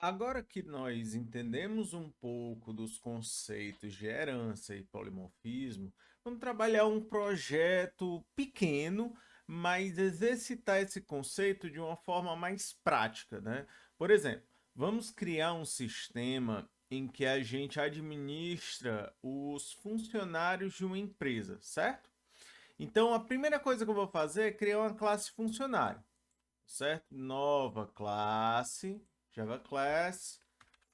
Agora que nós entendemos um pouco dos conceitos de herança e polimorfismo, vamos trabalhar um projeto pequeno, mas exercitar esse conceito de uma forma mais prática, né? Por exemplo, vamos criar um sistema em que a gente administra os funcionários de uma empresa, certo? Então, a primeira coisa que eu vou fazer é criar uma classe funcionário, certo? Nova classe, Java Class,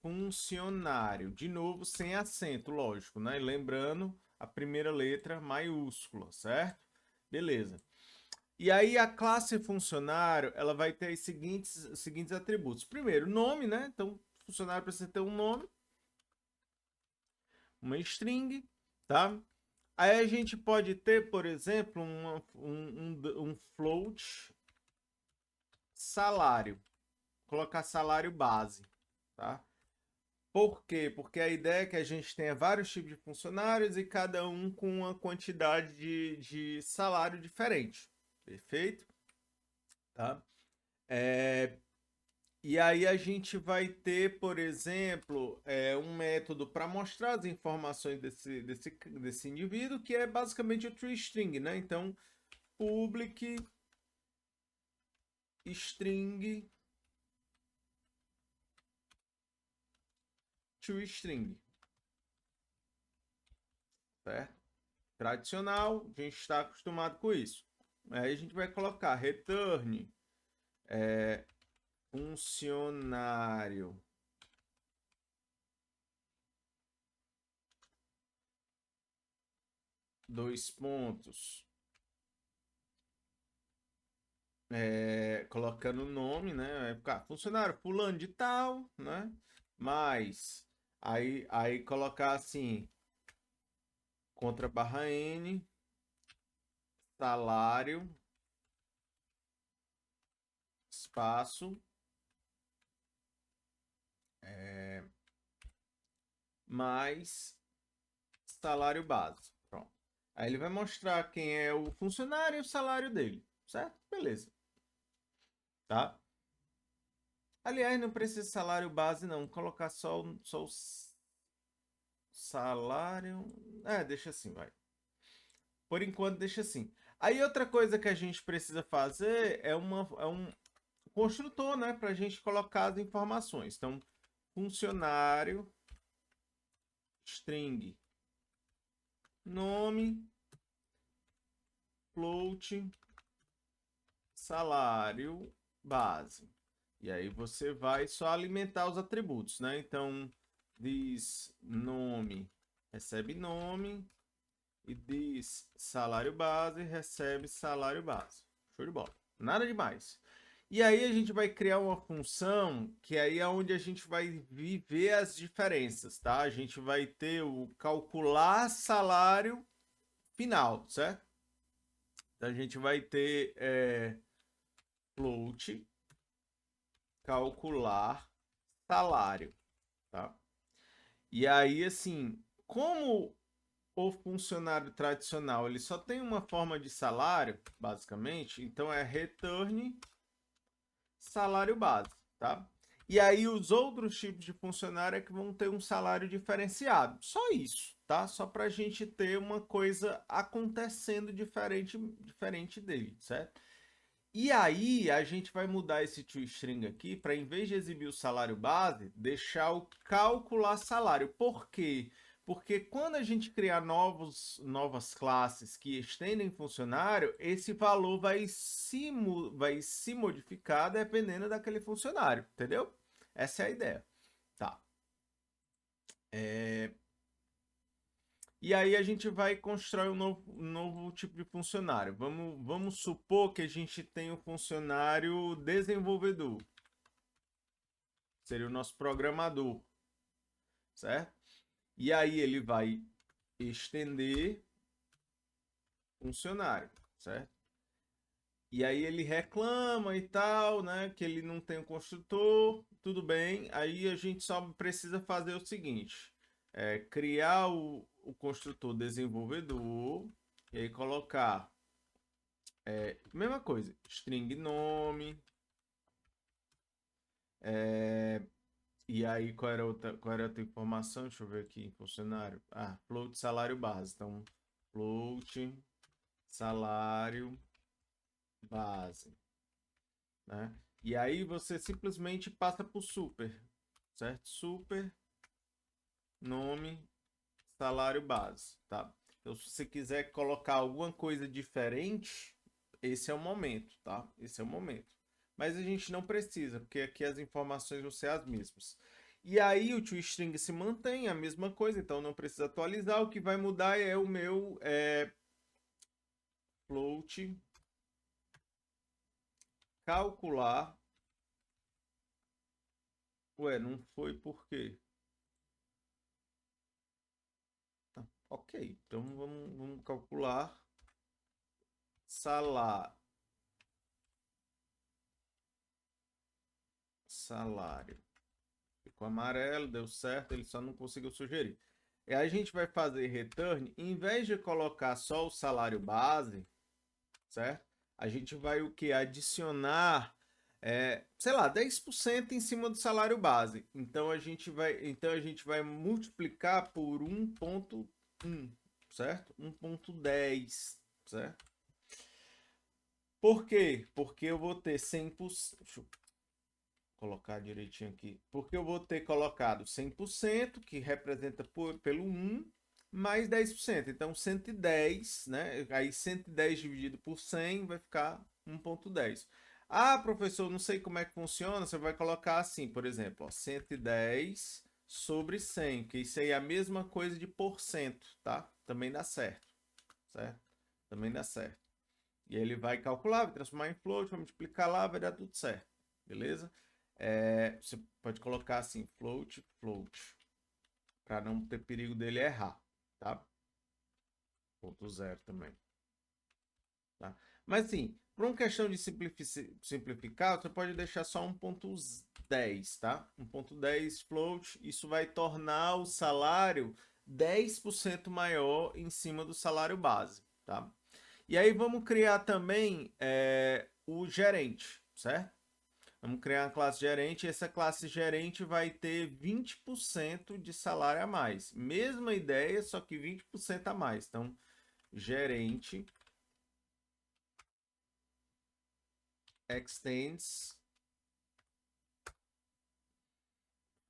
funcionário. De novo, sem acento, lógico, né? Lembrando a primeira letra maiúscula, certo? Beleza. E aí a classe funcionário, ela vai ter os seguintes atributos. Primeiro, nome, né? Então, funcionário precisa ter um nome, uma string, tá? Aí a gente pode ter, por exemplo, um float salário. Colocar salário base, tá? Por quê? Porque a ideia é que a gente tenha vários tipos de funcionários e cada um com uma quantidade de salário diferente. Perfeito? Tá? É, e aí a gente vai ter, por exemplo, um método para mostrar as informações desse indivíduo, que é basicamente o toString, né? Então, public string toString, certo? Tradicional, a gente está acostumado com isso. Aí a gente vai colocar return funcionário, dois pontos, colocando o nome, né? Vai ficar funcionário fulano de tal, né? Mais, aí colocar assim, contra barra N, salário, espaço, mais salário base. Pronto. Aí ele vai mostrar quem é o funcionário e o salário dele, certo? Beleza, tá? Aliás, não precisa de salário base, não. Colocar só o salário. Deixa assim, vai. Por enquanto, deixa assim. Aí, outra coisa que a gente precisa fazer é um construtor, né? Para a gente colocar as informações. Então, funcionário, string, nome, float, salário, base. E aí você vai só alimentar os atributos, né? Então, diz nome, recebe nome, e diz salário base, recebe salário base. Show de bola. Nada demais. E aí a gente vai criar uma função que aí é onde a gente vai viver as diferenças, tá? A gente vai ter o calcular salário final, certo? Então a gente vai ter float calcular salário, tá? E aí, assim, como o funcionário tradicional ele só tem uma forma de salário, basicamente, então é return salário base, tá? E aí os outros tipos de funcionário é que vão ter um salário diferenciado. Só isso, tá? Só para a gente ter uma coisa acontecendo diferente dele, certo? E aí a gente vai mudar esse toString aqui para, em vez de exibir o salário base, deixar o calcular salário. Por quê? Porque quando a gente criar novas classes que estendem funcionário, esse valor vai se modificar dependendo daquele funcionário, entendeu? Essa é a ideia. Tá. E aí a gente vai construir um novo tipo de funcionário. Vamos supor que a gente tem um funcionário desenvolvedor. Seria o nosso programador, certo? E aí ele vai estender funcionário, certo? E aí ele reclama e tal, né? Que ele não tem um construtor, tudo bem. Aí a gente só precisa fazer o seguinte: criar o construtor desenvolvedor e aí colocar mesma coisa, string nome, E aí, qual era a outra informação? Deixa eu ver aqui em funcionário. Ah, float salário base. Então, float salário base, né? E aí você simplesmente passa por super, certo? Super, nome, salário base, tá? Então, se você quiser colocar alguma coisa diferente, esse é o momento, tá? Esse é o momento. Mas a gente não precisa, porque aqui as informações vão ser as mesmas. E aí o toString se mantém a mesma coisa, então não precisa atualizar. O que vai mudar é o meu float calcular. Ué, não foi por quê? Tá, ok, então vamos calcular salário. Salário. Ficou amarelo, deu certo, ele só não conseguiu sugerir. E aí a gente vai fazer return, em vez de colocar só o salário base, certo? A gente vai o que? Adicionar, sei lá, 10% em cima do salário base. Então a gente vai multiplicar por 1.1, certo? 1.10, certo? Por quê? Porque eu vou ter 100%. Deixa eu colocar direitinho aqui. Porque eu vou ter colocado 100%, que representa pelo 1, mais 10%. Então, 110, né? Aí 110 dividido por 100 vai ficar 1.10. Ah, professor, não sei como é que funciona. Você vai colocar assim, por exemplo, ó, 110 sobre 100, que isso aí é a mesma coisa de porcento, tá? Também dá certo, certo? Também dá certo. E ele vai calcular, vai transformar em float, vai multiplicar lá, vai dar tudo certo. Beleza? Você pode colocar assim, float, para não ter perigo dele errar, tá? Ponto zero também. Tá? Mas assim, por uma questão de simplificar, você pode deixar só 1.10, tá? 1.10 float, isso vai tornar o salário 10% maior em cima do salário base, tá? E aí vamos criar também o gerente, certo? Vamos criar uma classe gerente. Essa classe gerente vai ter 20% de salário a mais. Mesma ideia, só que 20% a mais. Então, gerente extends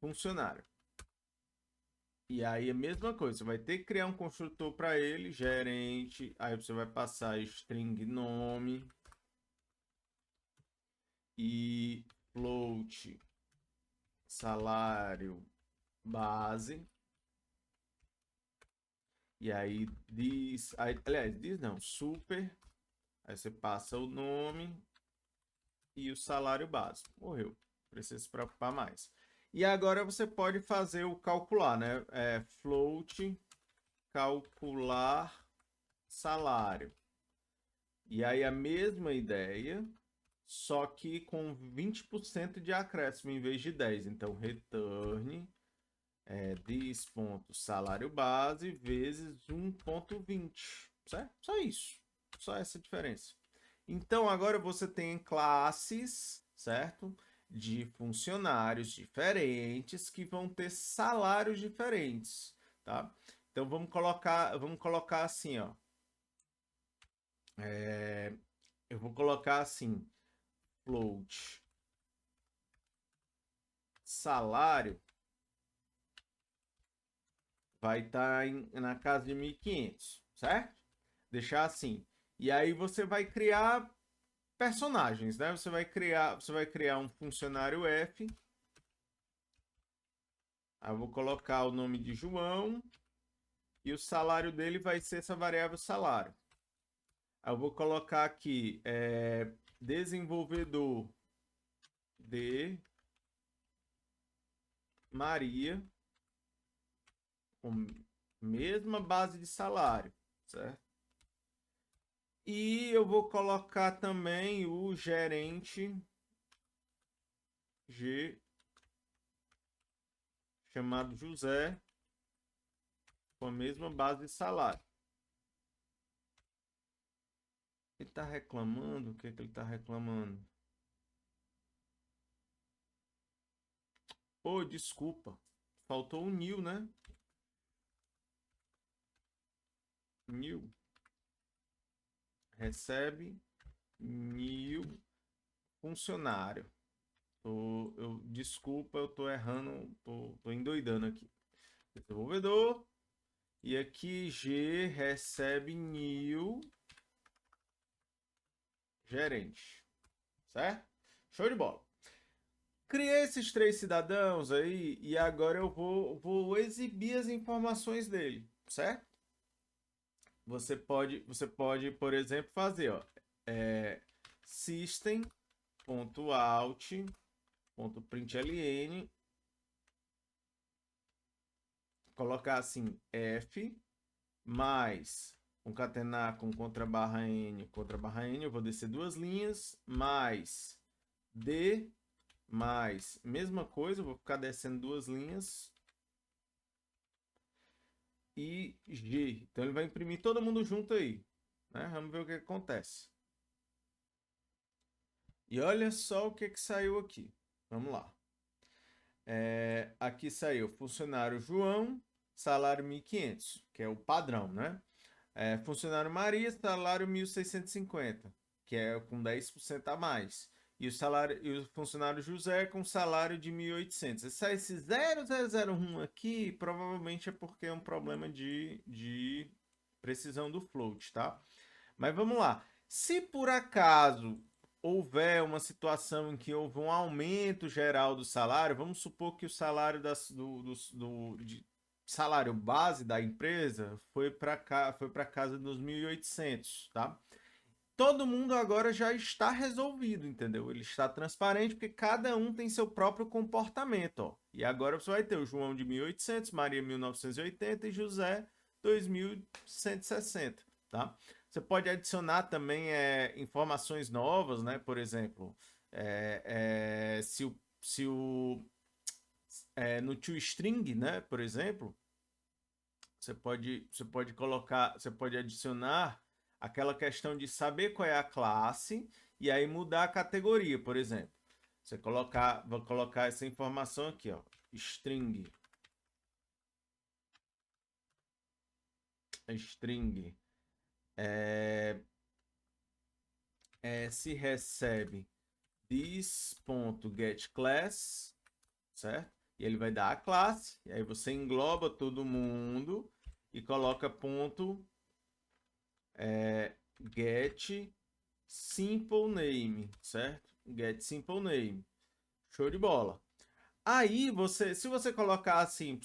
funcionário. E aí a mesma coisa, você vai ter que criar um construtor para ele, gerente, aí você vai passar string nome e float salário base. E aí diz, aliás, diz não, super, aí você passa o nome e o salário básico. Morreu, precisa se preocupar mais. E agora você pode fazer o calcular, né? Float calcular salário. E aí a mesma ideia, só que com 20% de acréscimo em vez de 10. Então, return salário base vezes 1.20, certo? Só isso. Só essa diferença. Então, agora você tem classes, certo? De funcionários diferentes que vão ter salários diferentes, tá? Então, vamos colocar assim, ó. Eu vou colocar assim, float salário vai estar na casa de 1.500, certo? Deixar assim. E aí você vai criar personagens, né? Você vai criar um funcionário F. Aí eu vou colocar o nome de João e o salário dele vai ser essa variável salário. Aí eu vou colocar aqui desenvolvedor de Maria com mesma base de salário, certo? E eu vou colocar também o gerente G chamado José com a mesma base de salário. Ele está reclamando? O que é que ele está reclamando? Oh, desculpa. Faltou o new, né? New. Recebe new funcionário. Desculpa, eu tô errando, tô endoidando aqui. Desenvolvedor. E aqui G recebe new gerente. Certo? Show de bola. Criei esses 3 cidadãos aí e agora eu vou exibir as informações dele, certo? Você pode, por exemplo, fazer, ó, system.out.println, colocar assim f mais concatenar com contra barra n, eu vou descer 2 linhas, mais d mais mesma coisa, eu vou ficar descendo 2 linhas, e G. Então ele vai imprimir todo mundo junto aí, né? Vamos ver o que acontece. E olha só o que saiu aqui. Vamos lá. Aqui saiu funcionário João, salário 1.500, que é o padrão, né? Funcionário Maria, salário 1.650, que é com 10% a mais. E o funcionário José com salário de 1.800. Esse 0001 aqui provavelmente é porque é um problema de precisão do float, tá? Mas vamos lá. Se por acaso houver uma situação em que houve um aumento geral do salário, vamos supor que o salário de salário base da empresa foi para casa dos 1.800, tá? Todo mundo agora já está resolvido, entendeu? Ele está transparente porque cada um tem seu próprio comportamento, ó. E agora você vai ter o João de 1.800, Maria 1.980 e José 2.160, tá? Você pode adicionar também informações novas, né? Por exemplo, no toString, né? Por exemplo, você pode adicionar aquela questão de saber qual é a classe e aí mudar a categoria, por exemplo. Vou colocar essa informação aqui, ó, string se recebe this.getClass, certo? E ele vai dar a classe, e aí você engloba todo mundo e coloca ponto get simple name, certo? Get simple name. Show de bola. Aí se você colocar assim,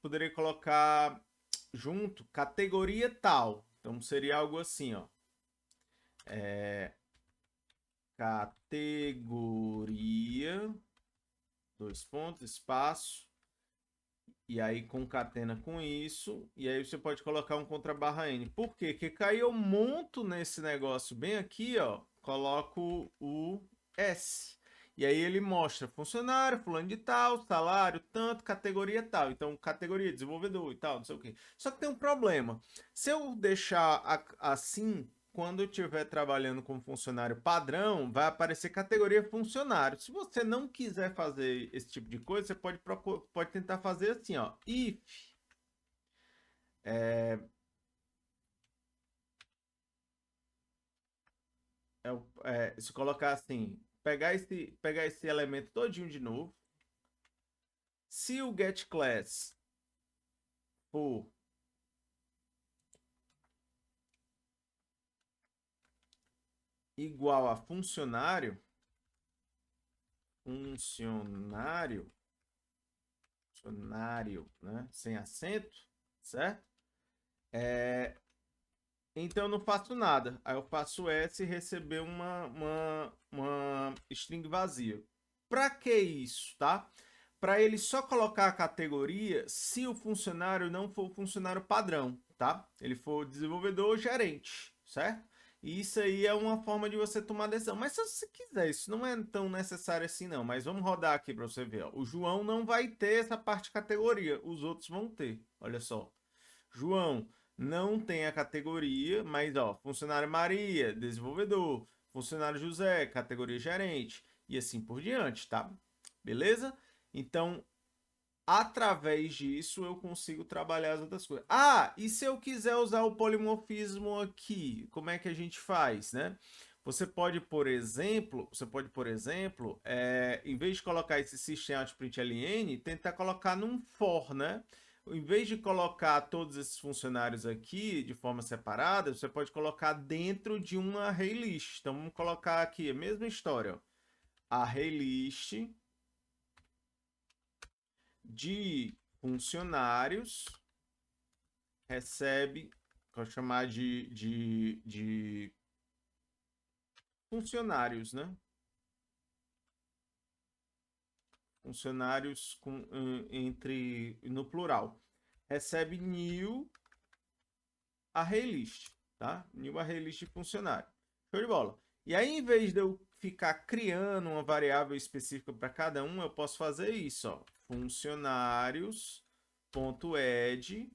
poderia colocar junto categoria tal. Então seria algo assim, ó. Categoria, 2 pontos, espaço, e aí concatena com isso, e aí você pode colocar um contra barra N. Por quê? Porque caiu eu monto nesse negócio bem aqui, ó, coloco o S. E aí ele mostra funcionário, fulano de tal, salário, tanto, categoria tal. Então, categoria, desenvolvedor e tal, não sei o quê. Só que tem um problema. Se eu deixar assim, quando eu estiver trabalhando como funcionário padrão, vai aparecer categoria funcionário. Se você não quiser fazer esse tipo de coisa, você pode tentar fazer assim, ó. If se colocar assim, pegar esse elemento todinho de novo. Se o getClass for igual a funcionário, né, sem acento, certo? Então eu não faço nada. Aí eu faço S e receber uma string vazia. Para que isso, tá? Para ele só colocar a categoria se o funcionário não for o funcionário padrão, tá? Ele for desenvolvedor ou gerente, certo? E isso aí é uma forma de você tomar decisão. Mas se você quiser, isso não é tão necessário assim não. Mas vamos rodar aqui para você ver. Ó. O João não vai ter essa parte de categoria. Os outros vão ter. Olha só. João não tem a categoria, mas ó, funcionário Maria, desenvolvedor, funcionário José, categoria gerente e assim por diante, tá? Beleza? Então, Através disso eu consigo trabalhar as outras coisas. Ah, e se eu quiser usar o polimorfismo aqui, como é que a gente faz, né? Em vez de colocar esse system.println, tentar colocar num for, né? Em vez de colocar todos esses funcionários aqui de forma separada, você pode colocar dentro de uma array list. Então vamos colocar aqui a mesma história, ó. Array list de funcionários recebe, vou chamar de funcionários, né? Funcionários entre no plural. Recebe new array list, tá? New array list de funcionário. Show de bola. E aí, em vez de eu ficar criando uma variável específica para cada um, eu posso fazer isso, ó. Funcionários.add.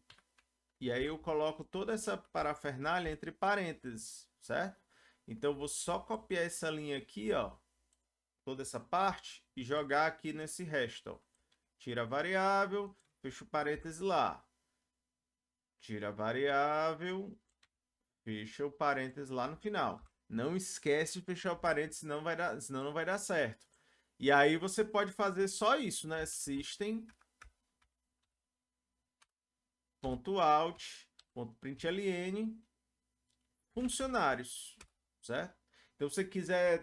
E aí eu coloco toda essa parafernália entre parênteses, certo? Então eu vou só copiar essa linha aqui, ó, toda essa parte, e jogar aqui nesse resto, ó. Tira a variável, fecha o parêntese lá. Tira a variável, fecha o parêntese lá no final. Não esquece de fechar o parêntese, senão não vai dar certo. E aí você pode fazer só isso, né? System.out.println funcionários, certo? Então, se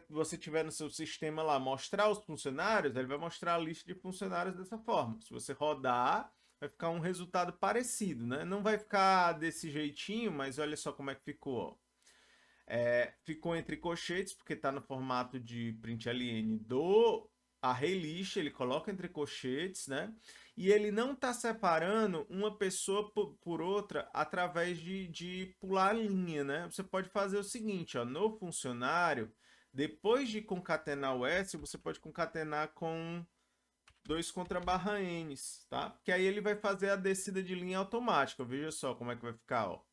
você tiver no seu sistema lá, mostrar os funcionários, ele vai mostrar a lista de funcionários dessa forma. Se você rodar, vai ficar um resultado parecido, né? Não vai ficar desse jeitinho, mas olha só como é que ficou, ó. Ficou entre colchetes, porque está no formato de println do array list, ele coloca entre colchetes, né? E ele não está separando uma pessoa por outra através de pular linha, né? Você pode fazer o seguinte, ó, no funcionário, depois de concatenar o S, você pode concatenar com 2 contra barra N's, tá? Que aí ele vai fazer a descida de linha automática. Veja só como é que vai ficar, ó.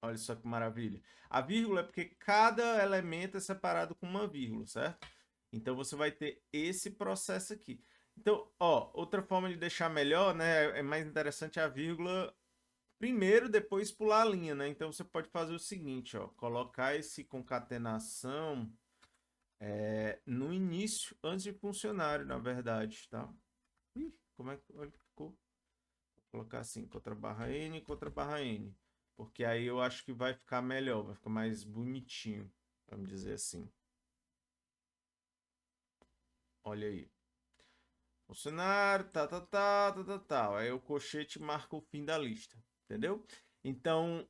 Olha só que maravilha. A vírgula é porque cada elemento é separado com uma vírgula, certo? Então você vai ter esse processo aqui. Então, ó, outra forma de deixar melhor, né, é mais interessante a vírgula primeiro, depois pular a linha, né? Então você pode fazer o seguinte, ó, colocar esse concatenação no início, antes de funcionário, na verdade, tá? Ih, como é que olha, ficou? Vou colocar assim, contra barra N, contra barra N. Porque aí eu acho que vai ficar melhor, vai ficar mais bonitinho, vamos dizer assim. Olha aí. Funcionário, tá. Aí o colchete marca o fim da lista, entendeu? Então,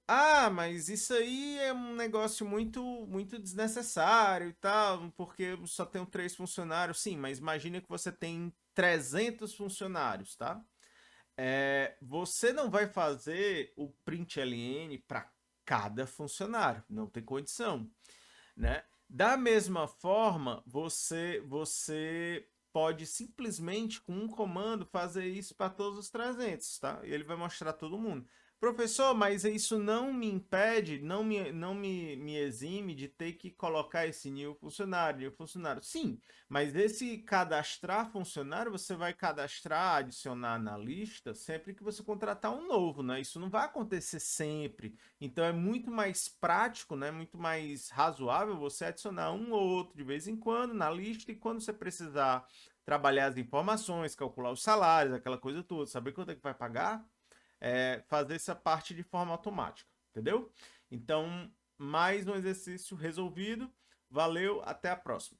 mas isso aí é um negócio muito desnecessário e tal, porque só tenho 3 funcionários. Sim, mas imagina que você tem 300 funcionários, tá? Você não vai fazer o println para cada funcionário, não tem condição, né? Da mesma forma, você pode simplesmente com um comando fazer isso para todos os 300, tá? E ele vai mostrar todo mundo. Professor, mas isso não me impede, não me exime de ter que colocar esse new funcionário. Sim, mas esse cadastrar funcionário, você vai cadastrar, adicionar na lista sempre que você contratar um novo, né? Isso não vai acontecer sempre. Então é muito mais prático, né? Muito mais razoável você adicionar um ou outro de vez em quando na lista e quando você precisar trabalhar as informações, calcular os salários, aquela coisa toda, saber quanto é que vai pagar, fazer essa parte de forma automática, entendeu? Então, mais um exercício resolvido. Valeu, até a próxima.